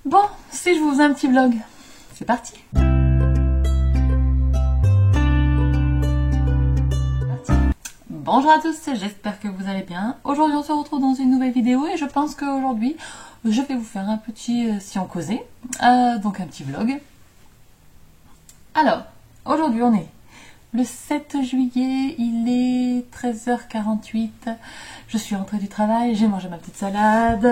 Bon, si je vous faisais un petit vlog, c'est parti. Bonjour à tous, j'espère que vous allez bien. Aujourd'hui on se retrouve dans une nouvelle vidéo et je pense qu'aujourd'hui je vais vous faire un petit si on causait, donc un petit vlog. Alors, aujourd'hui on est le 7 juillet, il est 13h48, je suis rentrée du travail, j'ai mangé ma petite salade.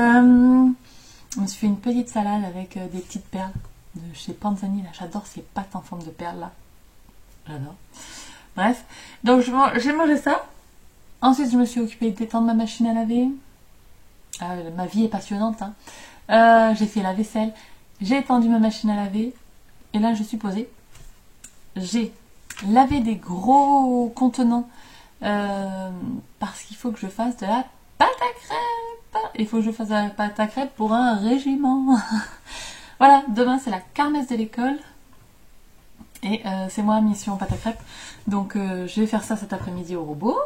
Je me suis fait une petite salade avec des petites perles de chez Panzani, là j'adore ces pâtes en forme de perles là, j'adore. Bref, donc j'ai mangé ça. Ensuite je me suis occupée d'étendre ma machine à laver. Ma vie est passionnante, hein. J'ai fait la vaisselle, j'ai étendu ma machine à laver et là je suis posée. J'ai lavé des gros contenants parce qu'il faut que je fasse de la pâte à crêpes. Il faut que je fasse de la pâte à crêpes pour un régiment. Voilà, demain c'est la kermesse de l'école et c'est moi mission pâte à crêpes. Donc je vais faire ça cet après-midi au robot.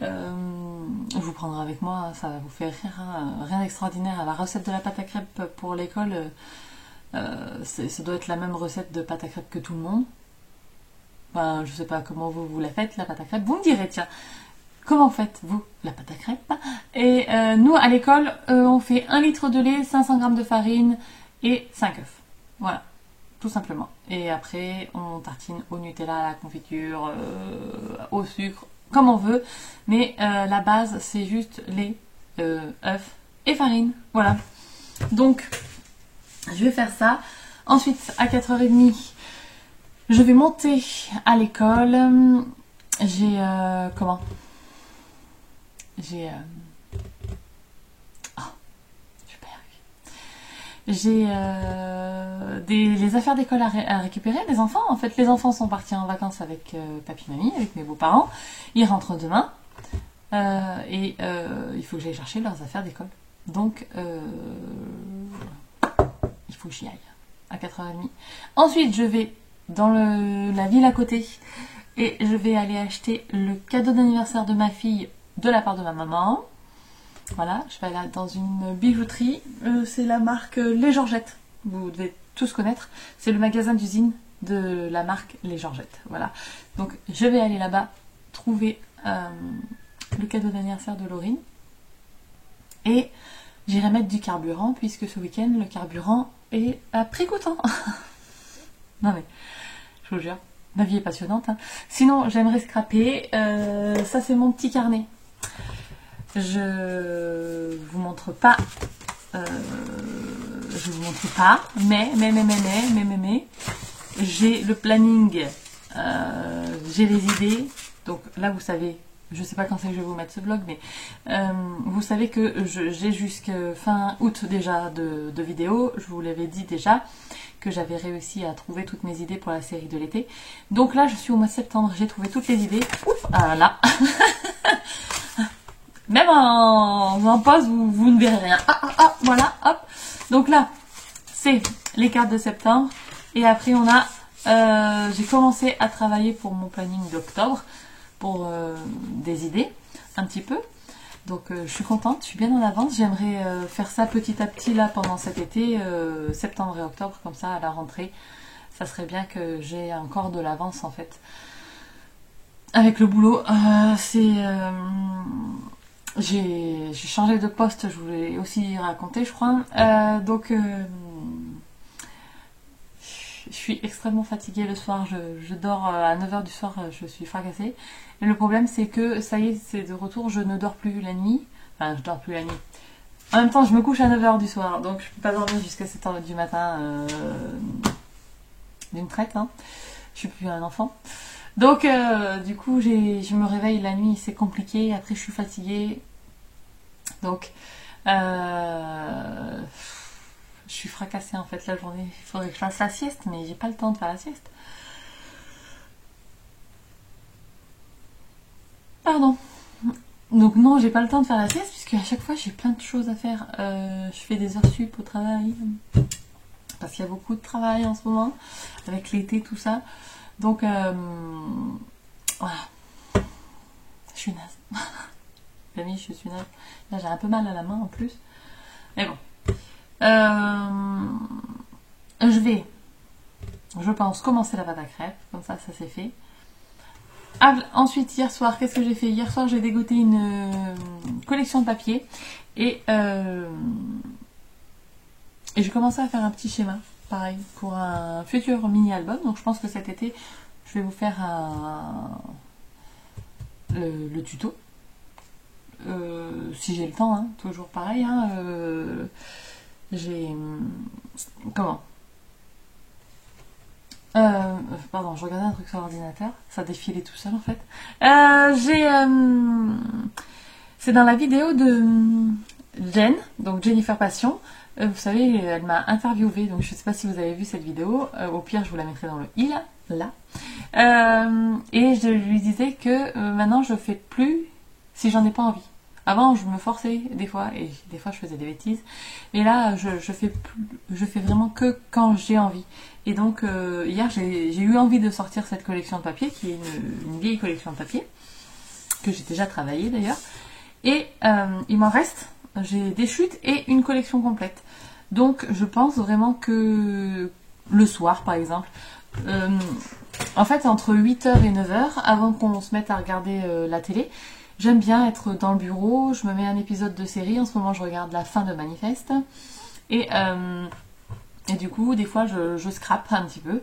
Je vous prendrai avec moi, ça va vous faire rire, hein. Rien d'extraordinaire. La recette de la pâte à crêpes pour l'école, ça doit être la même recette de pâte à crêpes que tout le monde. Enfin, je sais pas comment vous la faites, la pâte à crêpes. Vous me direz, tiens, comment faites-vous la pâte à crêpes? Et nous, à l'école, on fait 1 litre de lait, 500 g de farine et 5 œufs. Voilà, tout simplement. Et après, on tartine au Nutella, à la confiture, au sucre, comme on veut. Mais la base, c'est juste lait, œufs et farine. Voilà. Donc, je vais faire ça. Ensuite, à 4h30, je vais monter à l'école. J'ai comment? J'ai j'ai les affaires d'école à récupérer, les enfants. En fait, les enfants sont partis en vacances avec papy, mamie, avec mes beaux-parents. Ils rentrent demain et il faut que j'aille chercher leurs affaires d'école. Donc, il faut que j'y aille à 4h30. Ensuite, je vais dans la ville à côté et je vais aller acheter le cadeau d'anniversaire de ma fille de la part de ma maman. Voilà, je vais aller dans une bijouterie, c'est la marque Les Georgettes, vous devez tous connaître, c'est le magasin d'usine de la marque Les Georgettes, voilà. Donc je vais aller là-bas trouver le cadeau d'anniversaire de Laurine et j'irai mettre du carburant puisque ce week-end le carburant est à prix coûtant. Non mais, je vous jure, ma vie est passionnante, hein. Sinon j'aimerais scraper, ça c'est mon petit carnet. Je vous montre pas, mais, j'ai le planning, j'ai les idées, donc là vous savez, je sais pas quand c'est que je vais vous mettre ce vlog, mais vous savez que j'ai jusqu'à fin août déjà de vidéos, je vous l'avais dit déjà, que j'avais réussi à trouver toutes mes idées pour la série de l'été, donc là je suis au mois de septembre, j'ai trouvé toutes les idées, ouf, ah là. Même en pause, vous ne verrez rien. Voilà, hop. Donc là, c'est les cartes de septembre. Et après, on a... j'ai commencé à travailler pour mon planning d'octobre. Pour des idées, un petit peu. Donc, je suis contente, je suis bien en avance. J'aimerais faire ça petit à petit, là, pendant cet été, septembre et octobre. Comme ça, à la rentrée, ça serait bien que j'ai encore de l'avance, en fait. Avec le boulot, j'ai changé de poste, je vous l'ai aussi raconté, je crois. Donc, je suis extrêmement fatiguée le soir. Je dors à 9h du soir, je suis fracassée. Et le problème, c'est que ça y est, c'est de retour, je ne dors plus la nuit. Enfin, je dors plus la nuit. En même temps, je me couche à 9h du soir, donc je ne peux pas dormir jusqu'à 7h du matin d'une traite. Hein. Je suis plus un enfant. Donc, du coup, je me réveille la nuit, c'est compliqué. Après, je suis fatiguée. Donc, je suis fracassée en fait la journée. Il faudrait que je fasse la sieste, mais j'ai pas le temps de faire la sieste. Pardon. Donc non, j'ai pas le temps de faire la sieste puisque à chaque fois j'ai plein de choses à faire. Je fais des heures sup au travail parce qu'il y a beaucoup de travail en ce moment avec l'été tout ça. Donc voilà, je suis naze. Famille, je suis naze. Là j'ai un peu mal à la main en plus. Mais bon. je vais, je pense, commencer la pâte à crêpes. Comme ça c'est fait. Ensuite, hier soir, qu'est-ce que j'ai fait? Hier soir, j'ai dégoté une collection de papier et j'ai commencé à faire un petit schéma, pareil, pour un futur mini-album. Donc je pense que cet été, je vais vous faire le tuto. Si j'ai le temps, hein, toujours pareil. Hein, comment pardon, je regardais un truc sur l'ordinateur, ça défilait tout seul en fait. C'est dans la vidéo de Jen, donc Jennifer Passion. Vous savez, elle m'a interviewée, donc je ne sais pas si vous avez vu cette vidéo. Au pire, je vous la mettrai dans le i là. Et je lui disais que maintenant je fais plus si j'en ai pas envie. Avant, je me forçais des fois, et des fois je faisais des bêtises. Mais là, je fais vraiment que quand j'ai envie. Et donc, hier, j'ai eu envie de sortir cette collection de papier, qui est une vieille collection de papier, que j'ai déjà travaillée d'ailleurs. Et il m'en reste, j'ai des chutes et une collection complète. Donc, je pense vraiment que le soir, par exemple, en fait, entre 8h et 9h, avant qu'on se mette à regarder la télé, j'aime bien être dans le bureau, je me mets un épisode de série, en ce moment je regarde la fin de Manifeste, et du coup des fois je scrape un petit peu,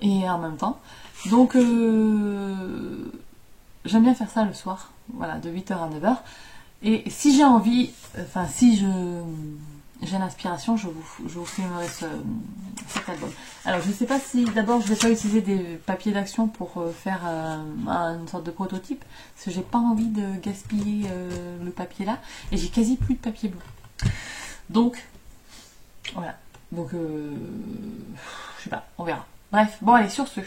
et en même temps, donc j'aime bien faire ça le soir, voilà, de 8h à 9h, et si j'ai envie, enfin si j'ai l'inspiration, je vous filmerai cet album. Alors je ne sais pas si d'abord je vais pas utiliser des papiers d'action pour faire une sorte de prototype, parce que j'ai pas envie de gaspiller le papier là, et j'ai quasi plus de papier blanc. Donc voilà, donc je sais pas, on verra. Bref, bon allez, sur ce,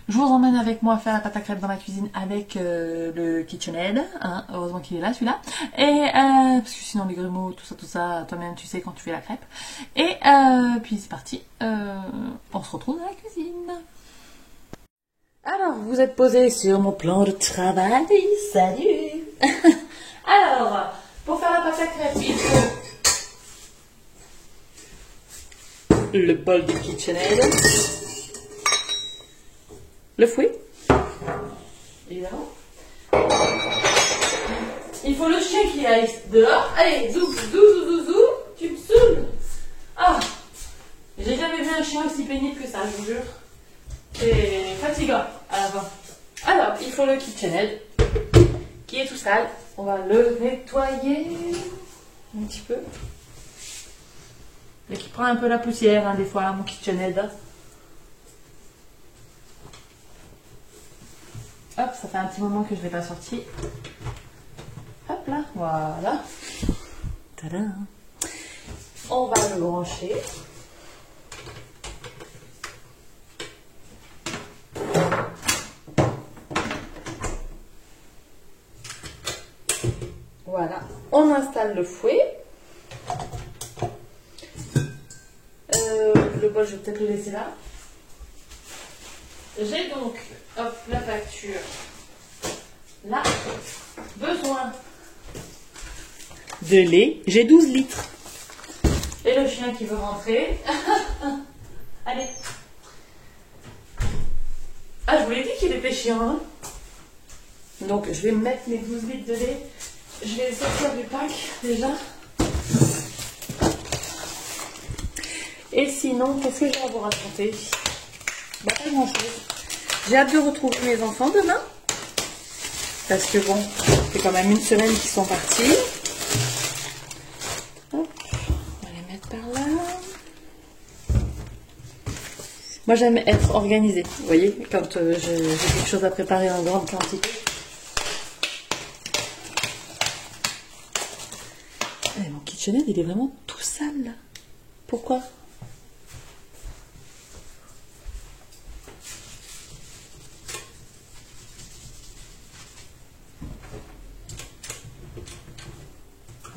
je vous emmène avec moi faire la pâte à crêpes dans ma cuisine avec le KitchenAid, hein, heureusement qu'il est là celui-là, et parce que sinon les grumeaux, tout ça, toi-même tu sais quand tu fais la crêpe, et puis c'est parti, on se retrouve dans la cuisine. Alors, vous êtes posé sur mon plan de travail, salut. Alors, pour faire la pâte à crêpes, il faut le bol du KitchenAid, le fouet, évidemment. Il faut le chien qui aille dehors. Allez, zou, tu me saoules. Ah, j'ai jamais vu un chien aussi pénible que ça, je vous jure. C'est fatigant à la fin. Alors, il faut le KitchenAid qui est tout sale. On va le nettoyer un petit peu. Et qui prend un peu la poussière, hein, des fois, mon KitchenAid. Hop, ça fait un petit moment que je ne l'ai pas sorti. Hop là, voilà. Tadam. On va le brancher. Voilà, on installe le fouet. Le bol, je vais peut-être le laisser là. J'ai donc, hop, la facture. Là, besoin de lait. J'ai 12 litres. Et le chien qui veut rentrer. Allez. Ah, je vous l'ai dit qu'il était chiant, hein. Donc, je vais mettre mes 12 litres de lait. Je vais sortir du pack, déjà. Et sinon, qu'est-ce que j'ai à vous raconter? Bah, pas grand-chose. J'ai hâte de retrouver mes enfants demain. Parce que bon, c'est quand même une semaine qu'ils sont partis. Hop, on va les mettre par là. Moi, j'aime être organisée. Vous voyez, quand j'ai quelque chose à préparer en grande quantité. Et mon KitchenAid, il est vraiment tout sale là. Pourquoi ?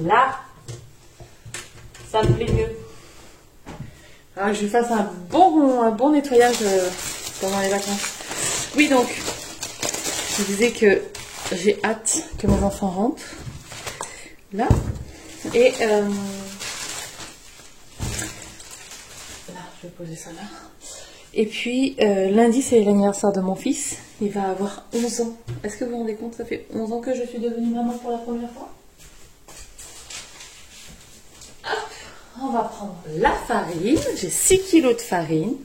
Là, ça me plaît mieux. Alors, je fasse un bon nettoyage pendant les vacances. Oui, donc, je disais que j'ai hâte que mes enfants rentrent. Là. Et là, je vais poser ça là. Et puis lundi c'est l'anniversaire de mon fils, il va avoir 11 ans. Est-ce que vous vous rendez compte, ça fait 11 ans que je suis devenue maman pour la première fois. Hop, on va prendre la farine, j'ai 6 kilos de farine.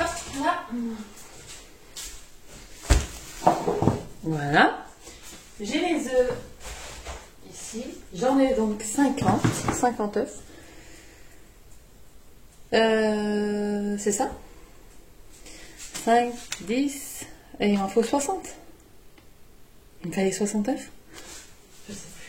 Hop, là. Voilà. J'ai les œufs ici, j'en ai donc 50 œufs. C'est ça 5, 10, et il m'en faut 60. Il me fallait 60 œufs. Je sais plus.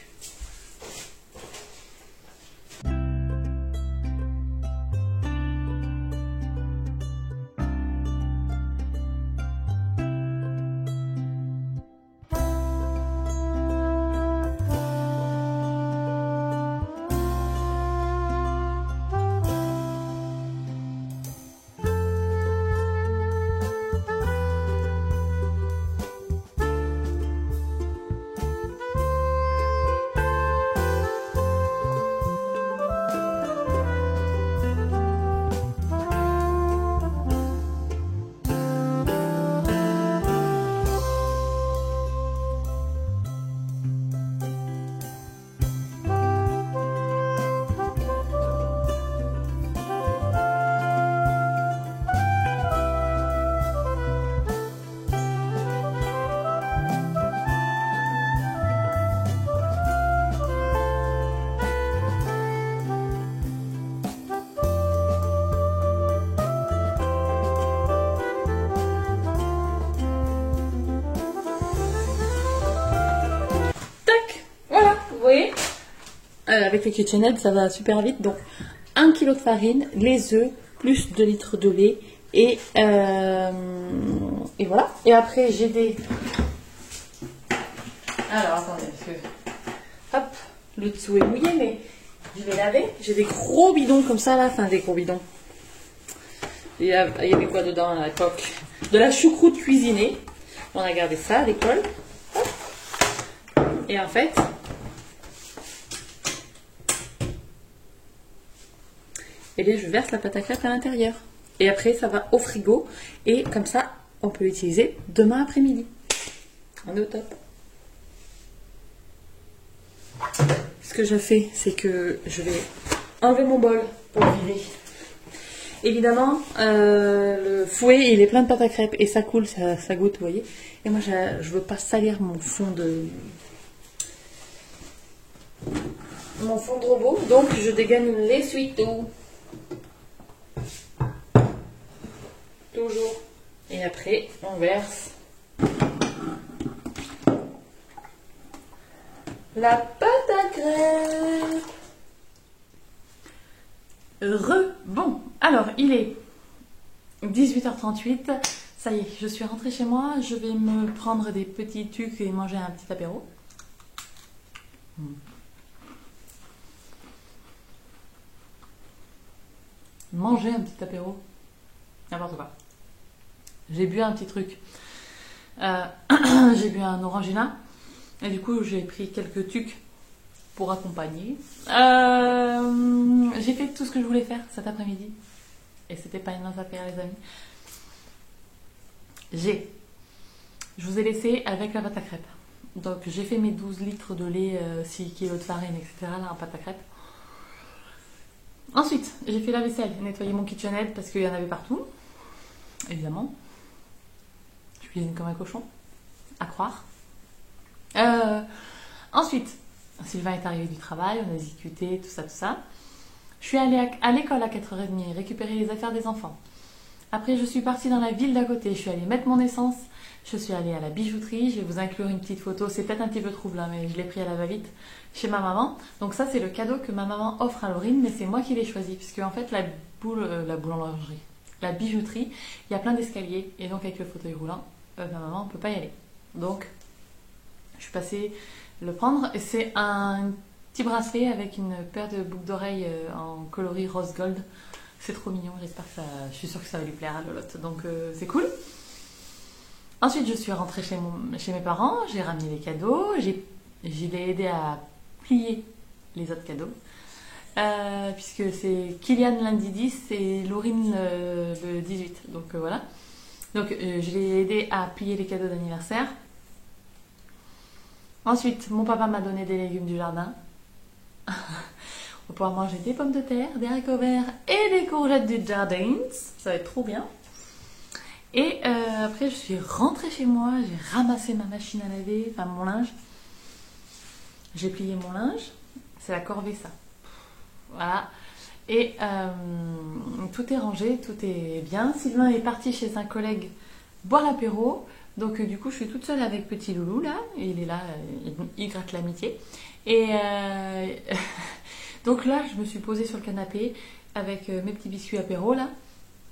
voyez, avec le KitchenAid, ça va super vite. Donc, 1 kg de farine, les œufs, plus 2 litres de lait. Et voilà. Et après, j'ai des... Alors, attendez, parce que... Hop, le dessous est mouillé, mais je vais laver. J'ai des gros bidons comme ça, là. Enfin, des gros bidons. Il y avait quoi dedans à l'époque? De la choucroute cuisinée. On a gardé ça à l'école. Et en fait... Eh bien, je verse la pâte à crêpes à l'intérieur. Et après, ça va au frigo. Et comme ça, on peut l'utiliser demain après-midi. On est au top. Ce que je fais, c'est que je vais enlever mon bol pour vider. Évidemment, le fouet, il est plein de pâte à crêpes. Et ça coule, ça goûte, vous voyez. Et moi, je veux pas salir mon fond de robot. Donc, je dégaine l'essuie-tout. Toujours. Et après, on verse la pâte à crêpes. Bon, alors il est 18h38. Ça y est, je suis rentrée chez moi. Je vais me prendre des petits trucs et manger un petit apéro. Manger un petit apéro. N'importe quoi. J'ai bu un petit truc. J'ai bu un orangina. Et du coup, j'ai pris quelques tucs pour accompagner. J'ai fait tout ce que je voulais faire cet après-midi. Et c'était pas une mince affaire, les amis. Je vous ai laissé avec la pâte à crêpes. Donc, j'ai fait mes 12 litres de lait, 6 kg de farine, etc. là, en pâte à crêpes. Ensuite, j'ai fait la vaisselle, nettoyer mon KitchenAid parce qu'il y en avait partout. Évidemment. Je cuisine comme un cochon. À croire. Ensuite, Sylvain est arrivé du travail, on a discuté, tout ça, tout ça. Je suis allée à l'école à 4h30 récupérer les affaires des enfants. Après, je suis partie dans la ville d'à côté. Je suis allée mettre mon essence. Je suis allée à la bijouterie. Je vais vous inclure une petite photo. C'est peut-être un petit peu trouble, hein, mais je l'ai pris à la va-vite chez ma maman. Donc ça, c'est le cadeau que ma maman offre à Laurine, mais c'est moi qui l'ai choisi. Puisque en fait, la boulangerie, la bijouterie, il y a plein d'escaliers. Et donc, avec le fauteuil roulant, ma maman ne peut pas y aller. Donc, je suis passée le prendre. Et c'est un petit bracelet avec une paire de boucles d'oreilles en coloris rose gold. C'est trop mignon, j'espère que je suis sûre que ça va lui plaire à Lolotte, donc c'est cool. Ensuite, je suis rentrée chez mes parents, j'ai ramené les cadeaux, j'ai aidé à plier les autres cadeaux. puisque c'est Kylian lundi 10 et Laurine le 18. Donc voilà. Donc je l'ai aidé à plier les cadeaux d'anniversaire. Ensuite, mon papa m'a donné des légumes du jardin. On va pouvoir manger des pommes de terre, des haricots verts et des courgettes du jardin. Ça va être trop bien. Et après, je suis rentrée chez moi, j'ai ramassé ma machine à laver, enfin mon linge. J'ai plié mon linge. C'est la corvée, ça. Voilà. Et tout est rangé, tout est bien. Sylvain est parti chez un collègue boire l'apéro. Donc du coup, je suis toute seule avec petit loulou là. Il est là, il gratte l'amitié. Et donc là, je me suis posée sur le canapé avec mes petits biscuits apéro là.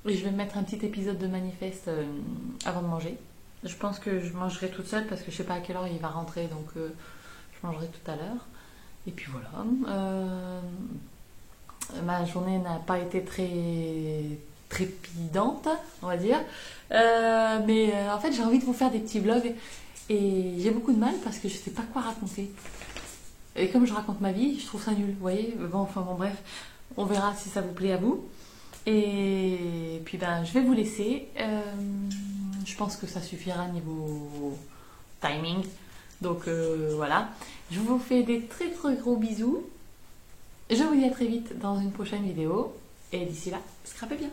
Et je vais mettre un petit épisode de Manifeste avant de manger. Je pense que je mangerai toute seule parce que je sais pas à quelle heure il va rentrer. Donc je mangerai tout à l'heure. Et puis voilà. Ma journée n'a pas été très trépidante, on va dire. Mais en fait, j'ai envie de vous faire des petits vlogs. Et j'ai beaucoup de mal parce que je sais pas quoi raconter. Et comme je raconte ma vie, je trouve ça nul. Vous voyez? Bon, enfin bon, bref. On verra si ça vous plaît à vous. Et puis ben, je vais vous laisser. Je pense que ça suffira niveau timing. Donc voilà. Je vous fais des très très gros bisous. Je vous dis à très vite dans une prochaine vidéo. Et d'ici là, scrapez bien.